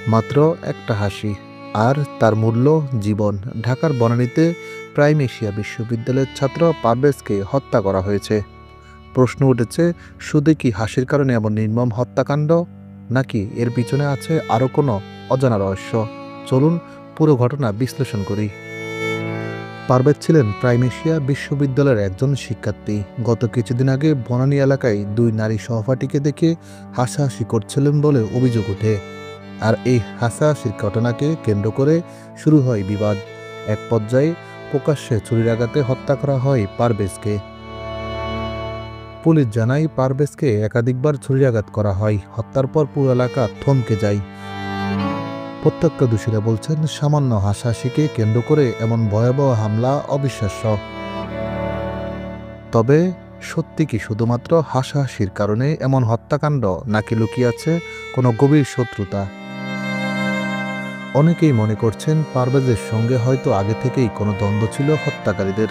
মাত্র একটা হাসি, আর তার মূল্য জীবন। ঢাকার বনানীতে প্রাইম এশিয়া বিশ্ববিদ্যালয়ের ছাত্র পারভেজকে হত্যা করা হয়েছে। প্রশ্ন উঠেছে, শুধু কি হাসির কারণে এমন নির্মম হত্যাকাণ্ড, নাকি এর পিছনে আছে আরও কোনো অজানা রহস্য? চলুন পুরো ঘটনা বিশ্লেষণ করি। পারভেজ ছিলেন প্রাইম এশিয়া বিশ্ববিদ্যালয়ের একজন শিক্ষার্থী। গত কিছুদিন আগে বনানী এলাকায় দুই নারী সহপাঠীকে দেখে হাসাহাসি করছিলেন বলে অভিযোগ ওঠে। আর এই হাসাহাসির ঘটনাকে কেন্দ্র করে শুরু হয় বিবাদ। এক পর্যায়ে প্রকাশ্যে ছুরির আঘাতে হত্যা করা হয় পারভেজকে। পুলিশ জানায়, পারভেজকে একাধিকবার ছুরিকাঘাত করা হয়। হত্যার পর পুরো এলাকা থমকে যায়। প্রত্যক্ষদর্শীরা বলছেন, সামান্য হাসাহাসিকে কেন্দ্র করে এমন ভয়াবহ হামলা অবিশ্বাস্য। তবে সত্যি কি শুধুমাত্র হাসাহাসির কারণে এমন হত্যাকাণ্ড, নাকি লুকিয়ে আছে কোনো গভীর শত্রুতা? অনেকেই মনে করছেন পারভেজের সঙ্গে হয়তো আগে থেকেই কোনো দ্বন্দ্ব ছিল হত্যাকারীদের।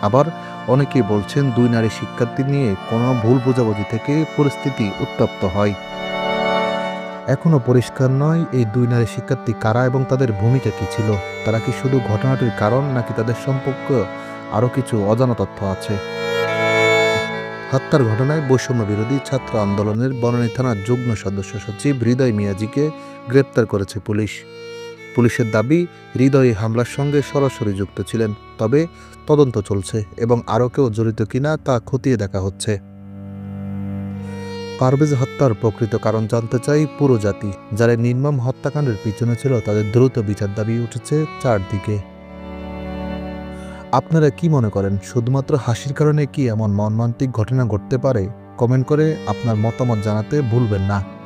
আবার অনেকেই বলছেন দুই নারী শিক্ষার্থী নিয়ে কোনো ভুল বোঝাবুঝি থেকে পরিস্থিতি উত্তপ্ত হয়। এখনও পরিষ্কার নয় এই দুই নারী শিক্ষার্থী কারা এবং তাদের ভূমিকা কী ছিল। তারা কি শুধু ঘটনাটির কারণ, নাকি তাদের সম্পর্কে আরও কিছু অজানা তথ্য আছে? হত্যার ঘটনায় বৈষম্য বিরোধী ছাত্র আন্দোলনের বনানী থানার যুগ্ম সদস্য সচিব হৃদয় মিয়াজিকে গ্রেপ্তার করেছে পুলিশ। পুলিশের দাবি, হৃদয় হামলার সঙ্গে সরাসরি যুক্ত ছিলেন। তবে তদন্ত চলছে এবং আরও কেউ জড়িত কিনা তা খতিয়ে দেখা হচ্ছে। পারভেজ হত্যার প্রকৃত কারণ জানতে চাই পুরো জাতি। যারা নির্মম হত্যাকাণ্ডের পিছনে ছিল তাদের দ্রুত বিচার দাবি উঠেছে চারদিকে। আপনারা কি মনে করেন, শুধুমাত্র হাসির কারণে কি এমন মর্মান্তিক ঘটনা ঘটতে পারে? কমেন্ট করে আপনার মতামত জানাতে ভুলবেন না।